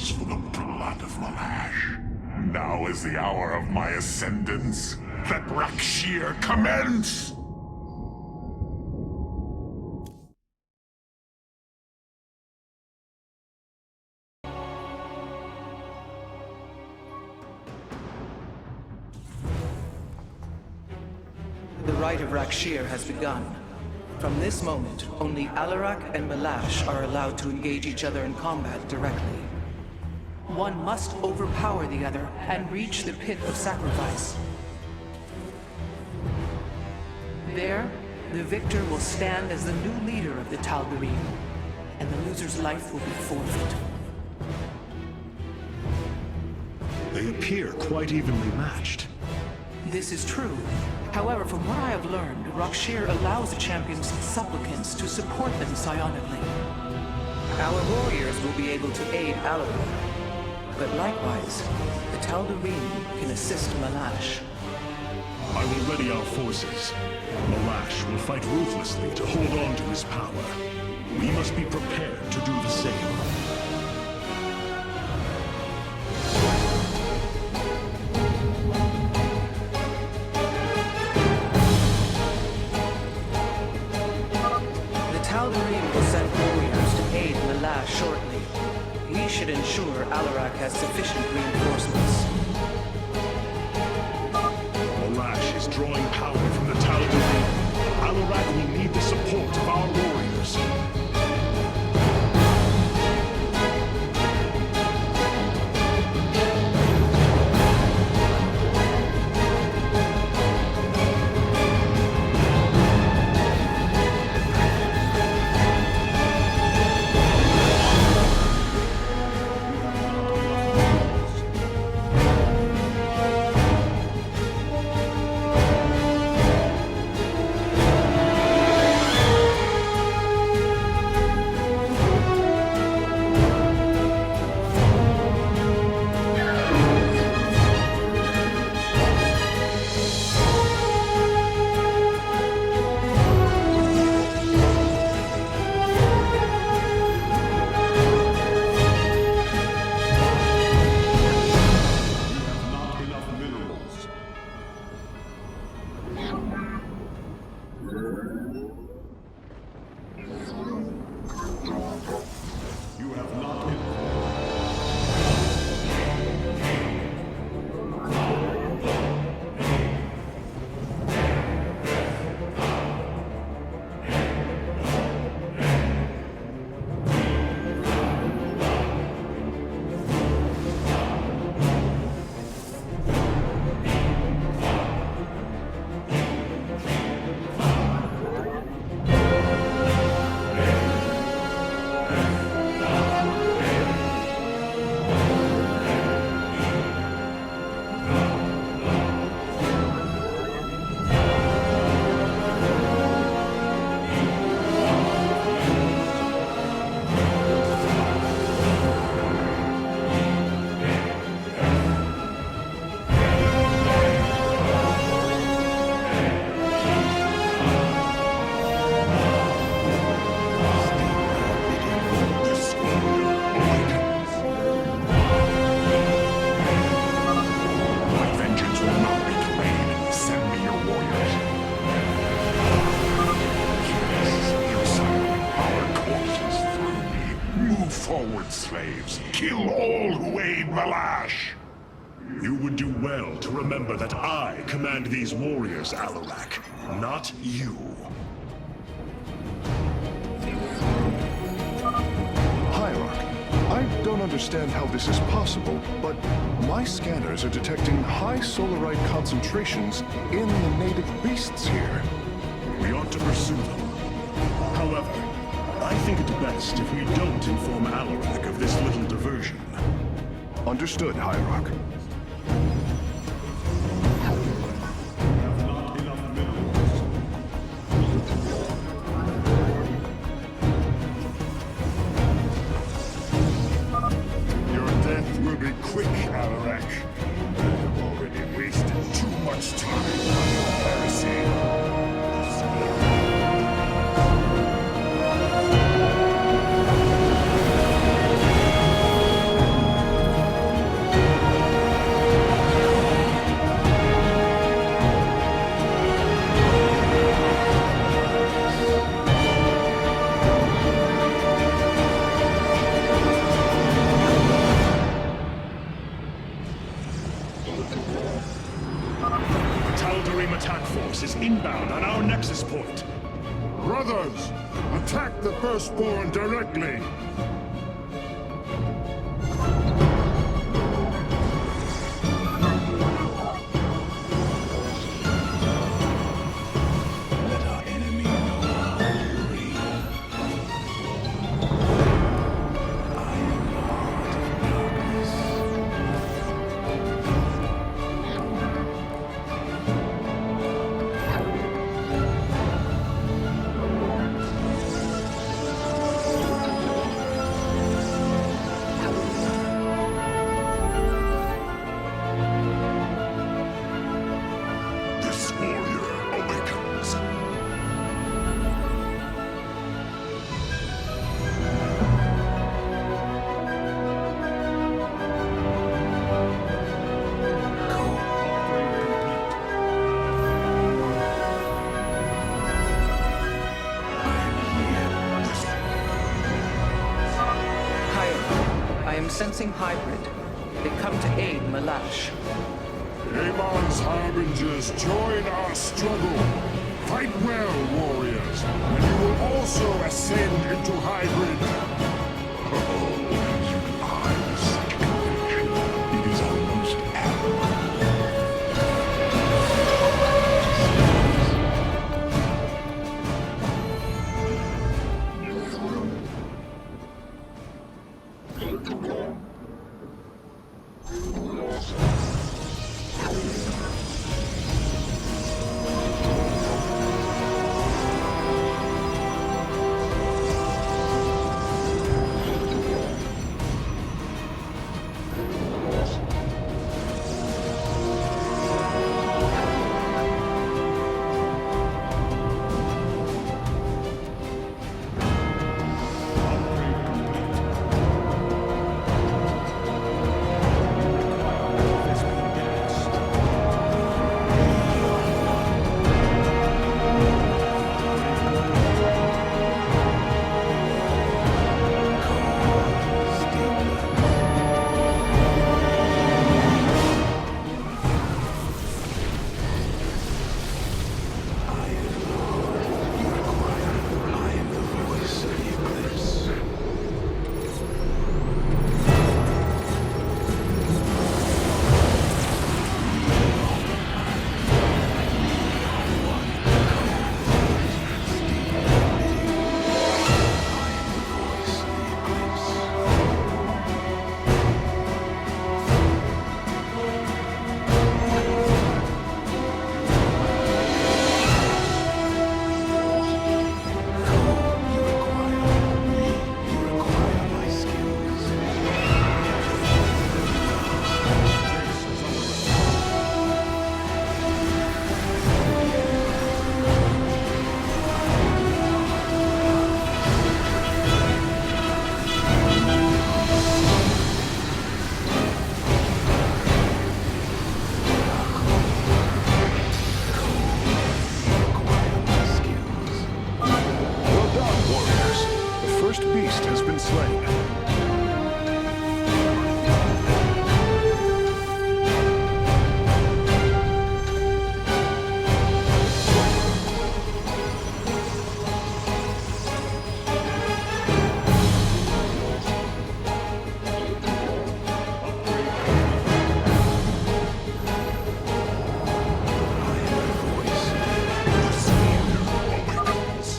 calls for the blood of Malash. Now is the hour of my ascendance. Let Rak'Shir commence! The rite of Rak'Shir has begun. From this moment, only Alarak and Malash are allowed to engage each other in combat directly. One must overpower the other and reach the pit of sacrifice. There, the victor will stand as the new leader of the Tal'Darim, and the loser's life will be forfeit. They appear quite evenly matched. This is true. However, from what I have learned, Rak'Shir allows the champion's supplicants to support them psionically. Our warriors will be able to aid Alarak, but likewise, the Tal'Darim can assist Malash. I will ready our forces. Malash will fight ruthlessly to hold on to his power. We must be prepared to do the same. Shortly. He should ensure Alarak has sufficient reinforcements. Malash is drawing power from the Tal'Darim. Alarak will need the support of our warriors. Slaves, kill all who aid Malash! You would do well to remember that I command these warriors, Alarak, not you. Hierarch, I don't understand how this is possible, but my scanners are detecting high solarite concentrations in the native beasts here. We ought to pursue them. However, I think it best if we don't inform Alarak of this little diversion. Understood, Hierarch. Your death will be quick, Alarak. I have already wasted too much time on your heresy. attack the Firstborn directly. Let our enemy know our fury. I am the heart of darkness. This warrior awakens. Higher. I am sensing hybrid. They come to aid Malash. Amon's harbingers, join our struggle. Fight well, warriors, and you will also ascend into hybrid. Oh, you are such conviction. It is almost admirable.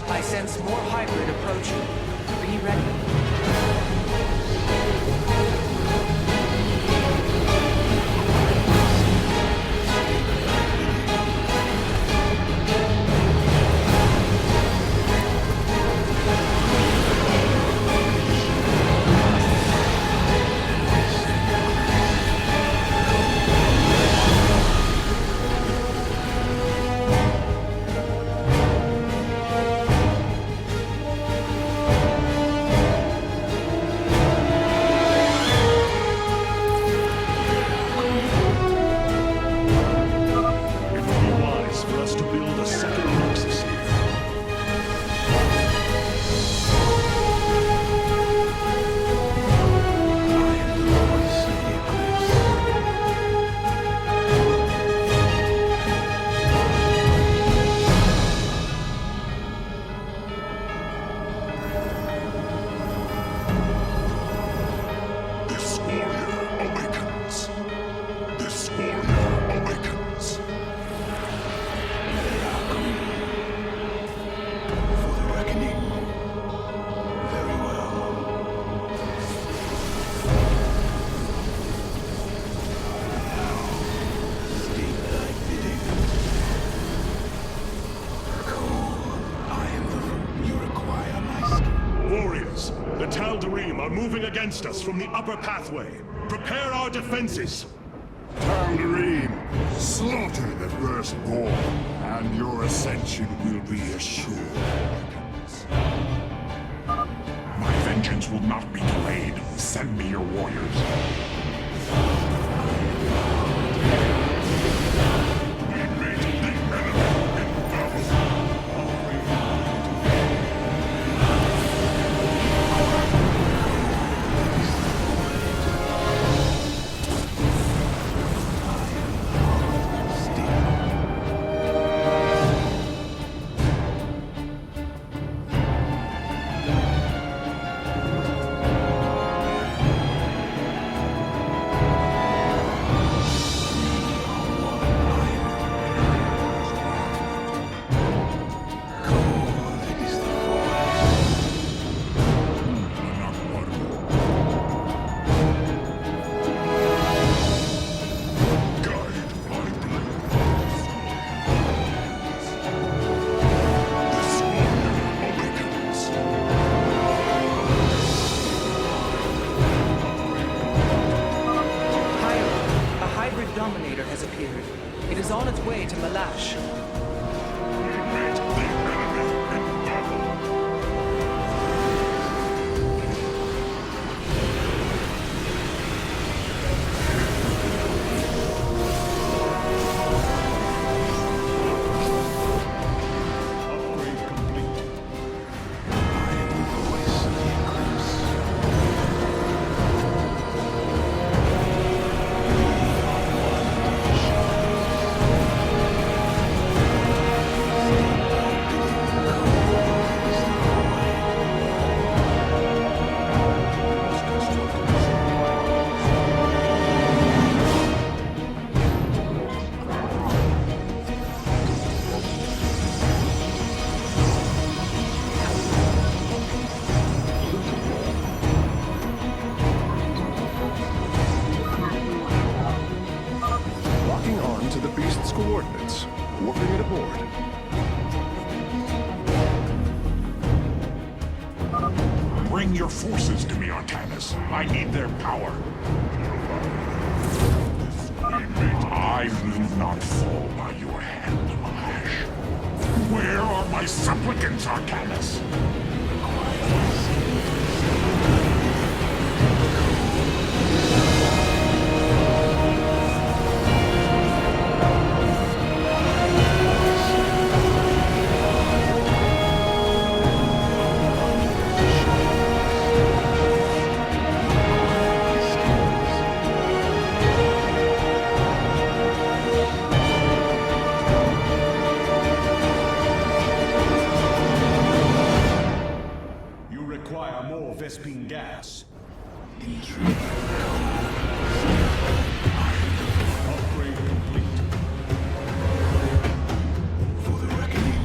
I sense more hybrid approaching. Be ready. warriors! The Tal'Darim are moving against us from the upper pathway. Prepare our defenses! Tal'Darim, slaughter the firstborn, and your ascension will be assured. My vengeance will not be delayed. Send me your warriors. We meet the enemy in battle. Dominator has appeared. It is on its way to Malash. We meet the enemy in battle. Upgrade complete. Locking on to the beast's coordinates. Warping it aboard. Bring your forces to me, Artanis. I need their power. I will not fall by your hand, Malash. Where are my supplicants, Artanis? You require more Vespene gas. Upgrade complete. For the reckoning.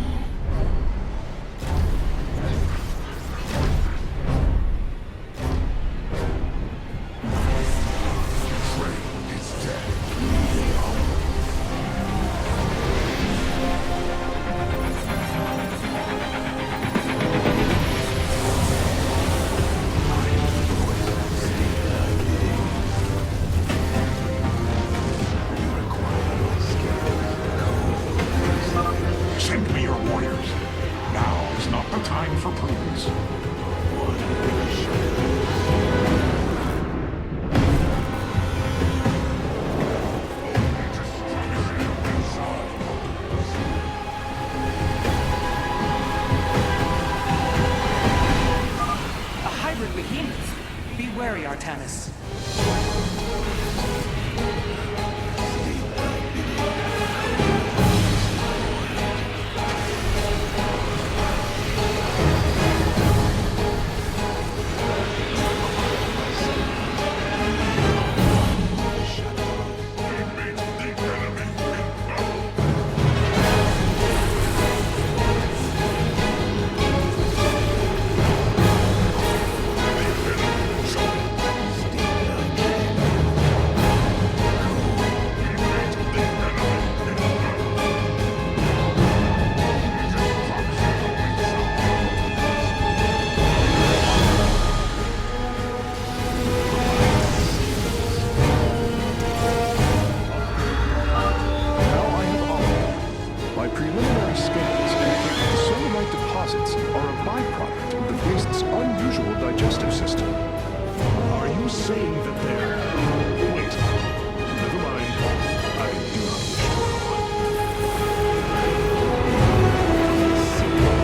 Train is dead. Send me your warriors. Now is not the time for prudence. A hybrid behemoth. Be wary, Artanis. usual digestive system. Are you saying that they're... Wait. Never mind. I do not wish to know.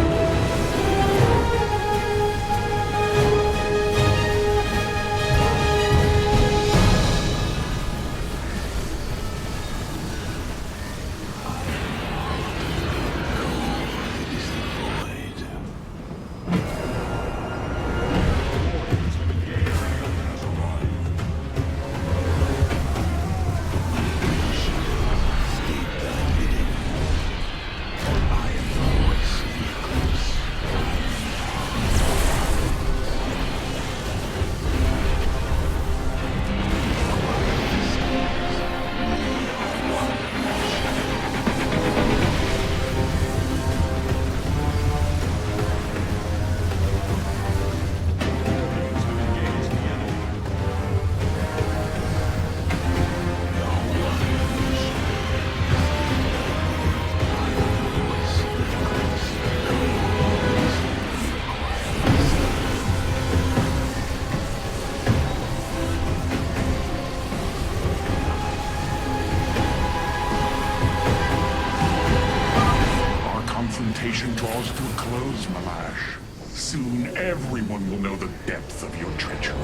Confrontation draws to a close, Malash. Soon everyone will know the depth of your treachery.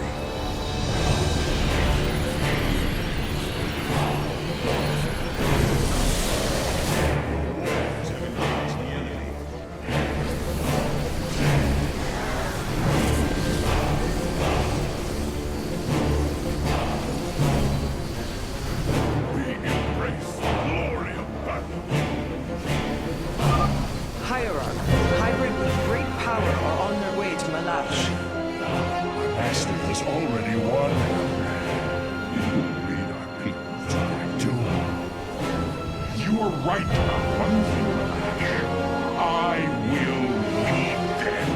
We embrace the glory of battle. Hierarch, hybrid with great power are on their way to Malash. Master has already won. You lead our people to their doom. You are right about one thing, Malash. I will lead them.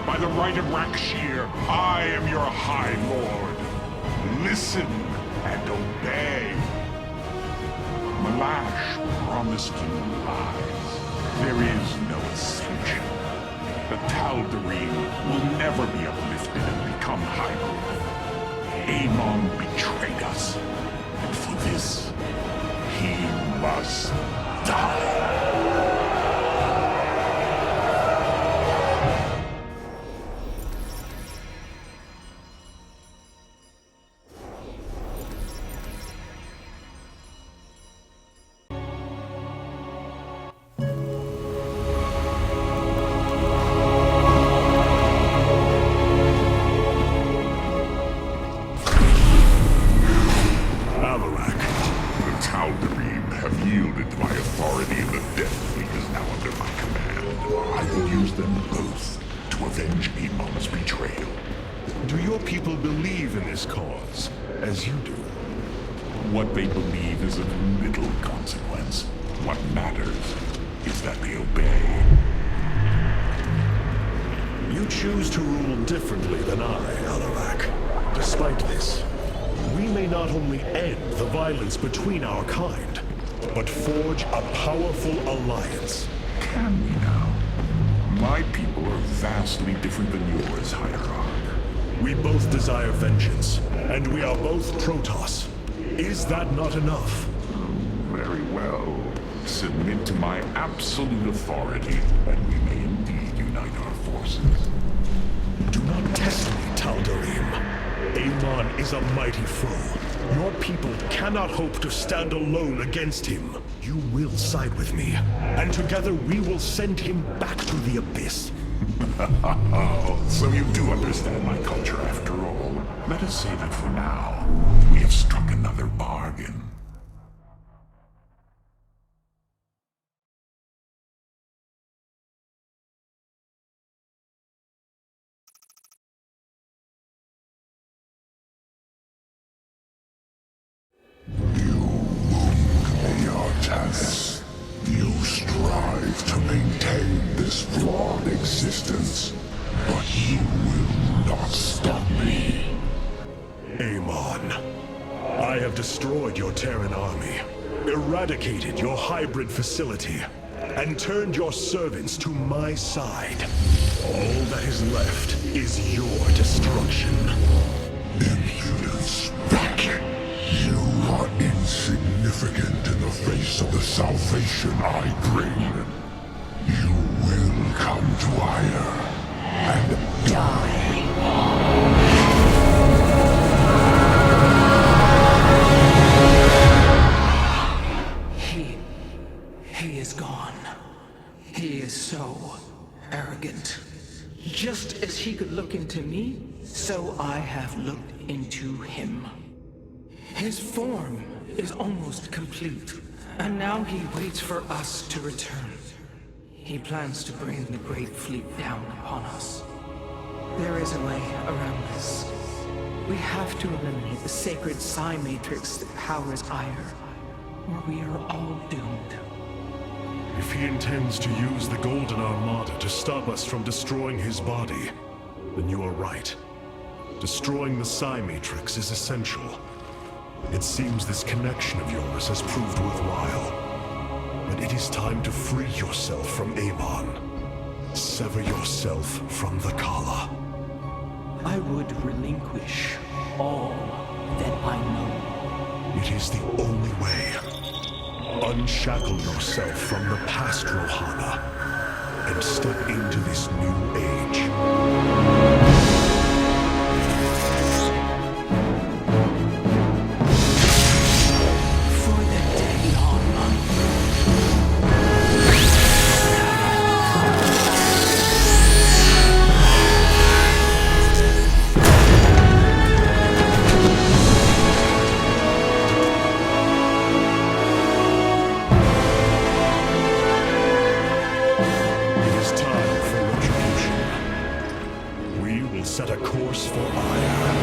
By the right of Rak'Shir, I am your High Lord. Listen and obey. Malash promised you lies. There is no ascension. The Tal'Darim will never be uplifted and become hybrid. Amon betrayed us, and for this, he must die. Yielded to my authority, and the Death Fleet is now under my command. I will use them both to avenge Amon's betrayal. Do your people believe in this cause, as you do? What they believe is of little consequence. What matters is that they obey. You choose to rule differently than I, Alarak. Despite this, we may not only end the violence between our kind, but forge a powerful alliance. Can we now? My people are vastly different than yours, Hierarch. We both desire vengeance, and we are both Protoss. Is that not enough? Very well. Submit to my absolute authority, and we may indeed unite our forces. Do not test me, Tal'Darim. Amon is a mighty foe. Your people cannot hope to stand alone against him. You will side with me, and together we will send him back to the Abyss. So you do understand my culture after all. Let us say that for now, we have struck another bargain. this flawed existence, but you will not stop me. Amon, I have destroyed your Terran army, eradicated your hybrid facility, and turned your servants to my side. All that is left is your destruction. Impudence, Rak'Shir. You are insignificant in the face of the salvation I bring. You will come to Ire and die. He is gone. He is so arrogant. Just as he could look into me, so I have looked into him. His form is almost complete, and now he waits for us to return. He plans to bring the Great Fleet down upon us. There is a way around this. We have to eliminate the sacred psi matrix that powers Ire, or we are all doomed. If he intends to use the Golden Armada to stop us from destroying his body, then you are right. Destroying the psi matrix is essential. It seems this connection of yours has proved worthwhile. But it is time to free yourself from Amon. Sever yourself from the Kala. I would relinquish all that I know. It is the only way. Unshackle yourself from the past, Rohana, and step into this new age. Set a course for Ire.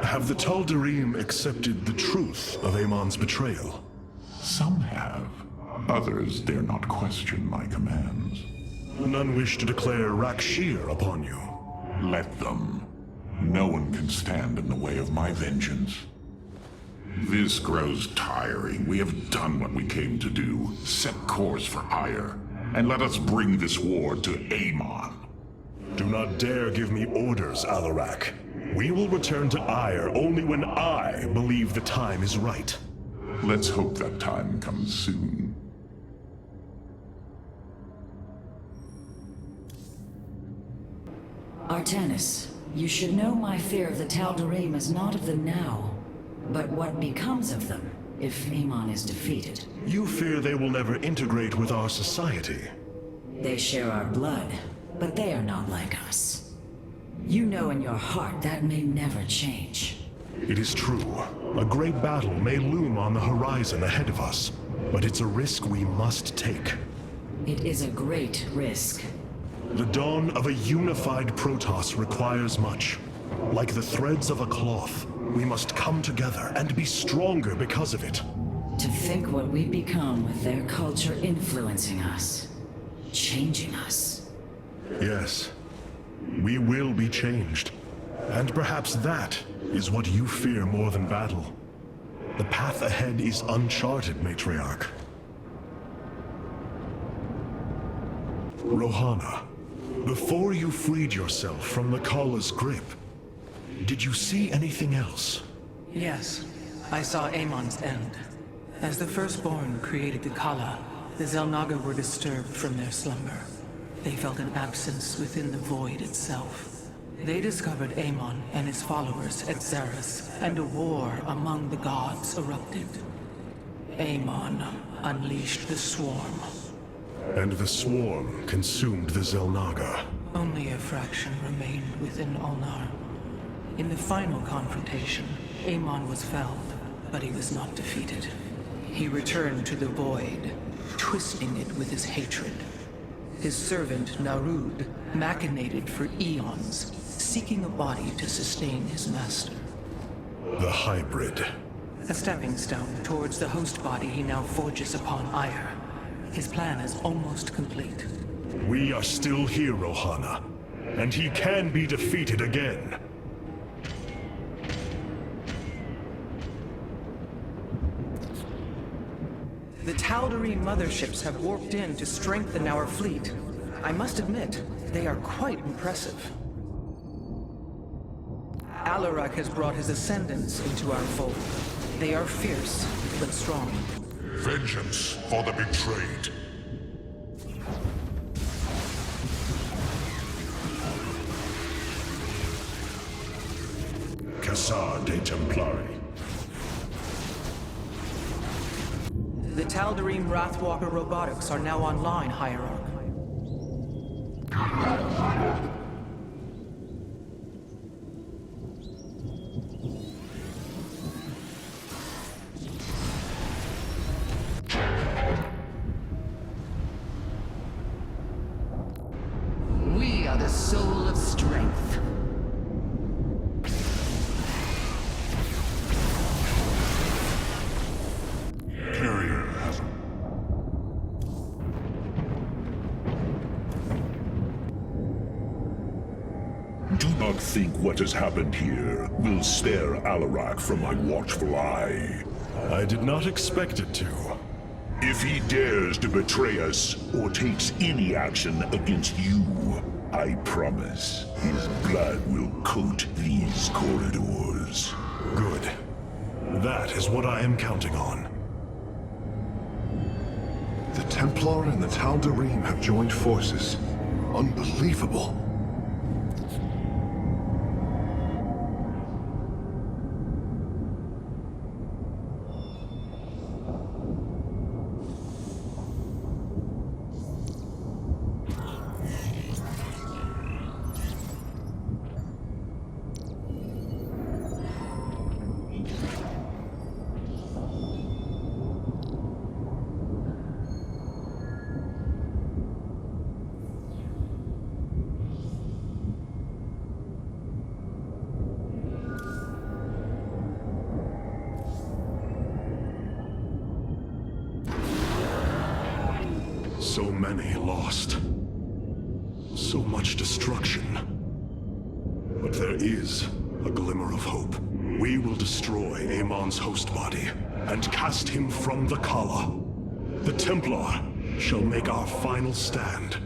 Have the Tal'Darim accepted the truth of Amon's betrayal? Some have. Others dare not question my commands. None wish to declare Rak'Shir upon you. Let them. No one can stand in the way of my vengeance. This grows tiring. We have done what we came to do. Set course for Ire, and let us bring this war to Amon. Do not dare give me orders, Alarak. We will return to Ire only when I believe the time is right. Let's hope that time comes soon. Artanis, you should know my fear of the Tal'Darim is not of the now, but what becomes of them if Amon is defeated. You fear they will never integrate with our society. They share our blood, but they are not like us. You know in your heart that may never change. It is true. A great battle may loom on the horizon ahead of us, but it's a risk we must take. It is a great risk. The dawn of a unified Protoss requires much. Like the threads of a cloth, we must come together and be stronger because of it. To think what we become with their culture influencing us, changing us. Yes, we will be changed. And perhaps that is what you fear more than battle. The path ahead is uncharted, Matriarch. Rohana, before you freed yourself from the Kala's grip, did you see anything else? Yes, I saw Amon's end. As the Firstborn created the Kala, the Xel'Naga were disturbed from their slumber. They felt an absence within the void itself. They discovered Amon and his followers at Xeris, and a war among the gods erupted. Amon unleashed the Swarm. And the Swarm consumed the Xel'Naga. Only a fraction remained within Ulnar. In the final confrontation, Amon was felled, but he was not defeated. He returned to the Void, twisting it with his hatred. His servant, Narud, machinated for eons, seeking a body to sustain his master. The hybrid. A stepping stone towards the host body he now forges upon Ire. His plan is almost complete. We are still here, Rohana, and he can be defeated again. The Tal'Darim motherships have warped in to strengthen our fleet. I must admit, they are quite impressive. Alarak has brought his ascendants into our fold. They are fierce, but strong. Vengeance for the betrayed. Cassar de Templari. The Tal'Darim Wrathwalker robotics are now online, Hierarch. We are the soul of strength. Carrier has Do not think what has happened here will spare Alarak from my watchful eye. I did not expect it to. If he dares to betray us or takes any action against you, I promise his blood will coat these corridors. Good. That is what I am counting on. The Templar and the Tal'Darim have joined forces. Unbelievable. So many lost. So much destruction. But there is a glimmer of hope. We will destroy Amon's host body and cast him from the Kala. The Templar shall make our final stand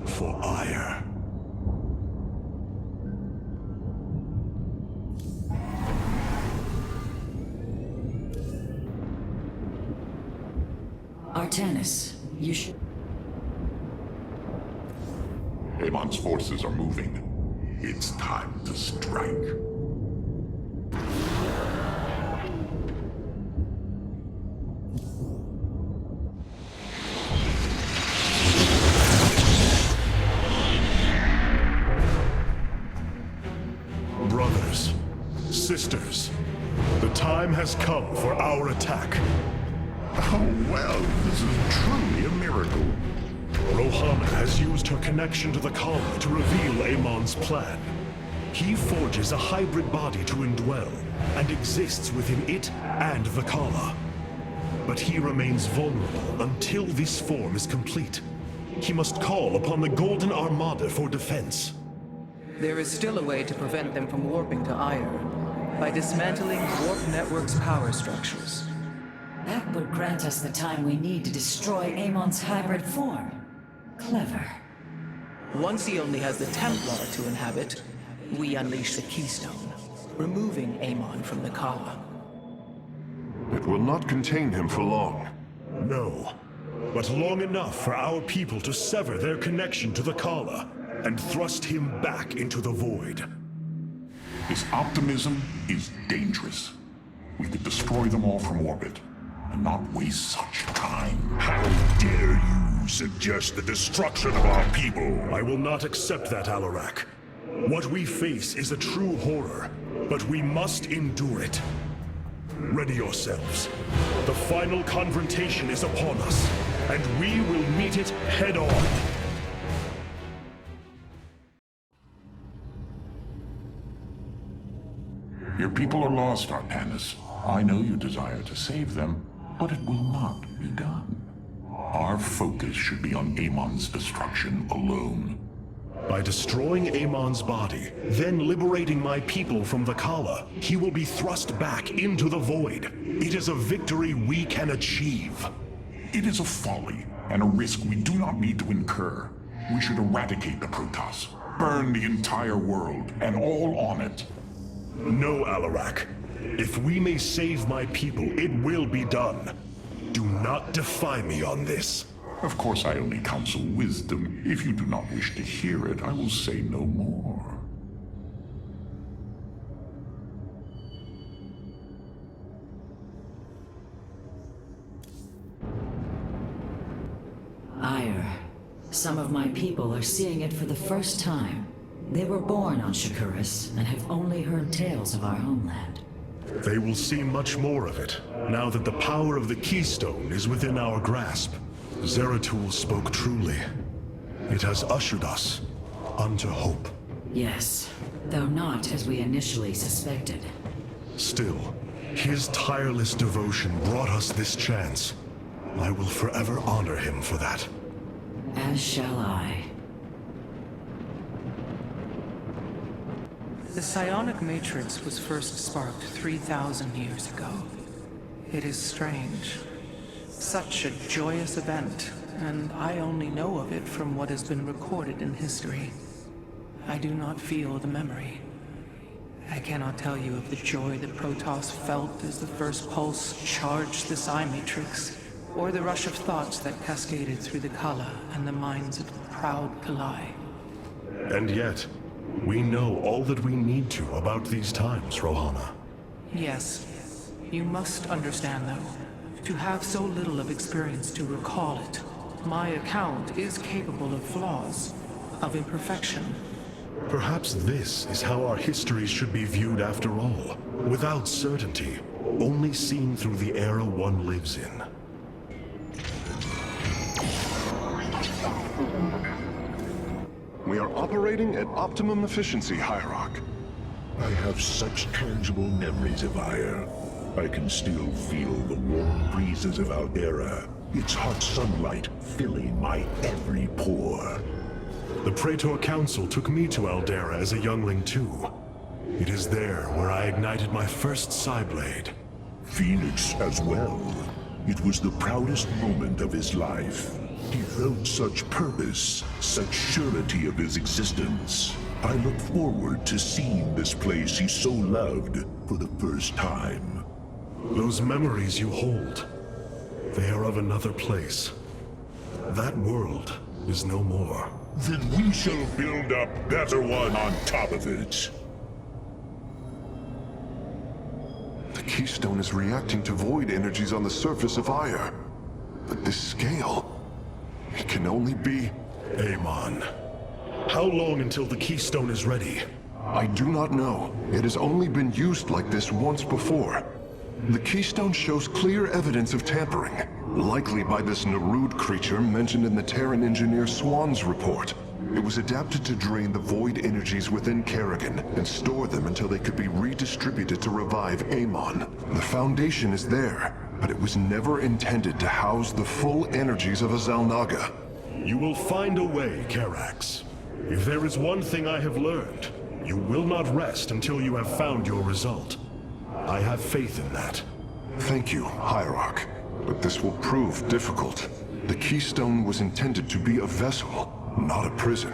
for Ire. Artanis, you should... Amon's forces are moving. It's time to strike. Brothers, sisters, the time has come for our attack. Oh, well, this is truly a miracle. Rohana has used her connection to the Kala to reveal Amon's plan. He forges a hybrid body to indwell, and exists within it and the Kala. But he remains vulnerable until this form is complete. He must call upon the Golden Armada for defense. There is still a way to prevent them from warping to Ire, by dismantling Warp Network's power structures. That would grant us the time we need to destroy Amon's hybrid form. Clever. Once he only has the Templar to inhabit, we unleash the Keystone, removing Amon from the Kala. It will not contain him for long. No, but long enough for our people to sever their connection to the Kala and thrust him back into the void. This optimism is dangerous. We could destroy them all from orbit, and not waste such time. How dare you suggest the destruction of our people? I will not accept that, Alarak. What we face is a true horror, but we must endure it. Ready yourselves. The final confrontation is upon us, and we will meet it head on. Your people are lost, Artanis. I know you desire to save them, but it will not be done. Our focus should be on Amon's destruction alone. By destroying Amon's body, then liberating my people from the Khala, he will be thrust back into the void. It is a victory we can achieve. It is a folly and a risk we do not need to incur. We should eradicate the Protoss, burn the entire world, and all on it. No, Alarak. If we may save my people, it will be done. Do not defy me on this. Of course, I only counsel wisdom. If you do not wish to hear it, I will say no more. Ire. Some of my people are seeing it for the first time. They were born on Shakuras and have only heard tales of our homeland. They will see much more of it, now that the power of the Keystone is within our grasp. Zeratul spoke truly. It has ushered us unto hope. Yes, though not as we initially suspected. Still, his tireless devotion brought us this chance. I will forever honor him for that. As shall I. The psionic matrix was first sparked 3,000 years ago. It is strange. Such a joyous event, and I only know of it from what has been recorded in history. I do not feel the memory. I cannot tell you of the joy that Protoss felt as the first pulse charged the psi matrix, or the rush of thoughts that cascaded through the Khala and the minds of the proud Kalai. And yet, we know all that we need to about these times, Rohana. Yes. You must understand, though, to have so little of experience to recall it, my account is capable of flaws, of imperfection. Perhaps this is how our histories should be viewed after all, without certainty, only seen through the era one lives in. We are operating at optimum efficiency, Hierarch. I have such tangible memories of Ire. I can still feel the warm breezes of Aldera, its hot sunlight filling my every pore. The Praetor Council took me to Aldera as a youngling too. It is there where I ignited my first Psyblade. Phoenix as well. It was the proudest moment of his life. He felt such purpose, such surety of his existence. I look forward to seeing this place he so loved for the first time. Those memories you hold, they are of another place. That world is no more. Then we shall build a better one on top of it. The Keystone is reacting to void energies on the surface of Ire. But this scale, it can only be... Amon. How long until the Keystone is ready? I do not know. It has only been used like this once before. The Keystone shows clear evidence of tampering, likely by this Narud creature mentioned in the Terran engineer Swan's report. It was adapted to drain the void energies within Kerrigan and store them until they could be redistributed to revive Amon. The foundation is there, but it was never intended to house the full energies of a Xalnaga. You will find a way, Karax. If there is one thing I have learned, you will not rest until you have found your result. I have faith in that. Thank you, Hierarch. But this will prove difficult. The Keystone was intended to be a vessel, not a prison.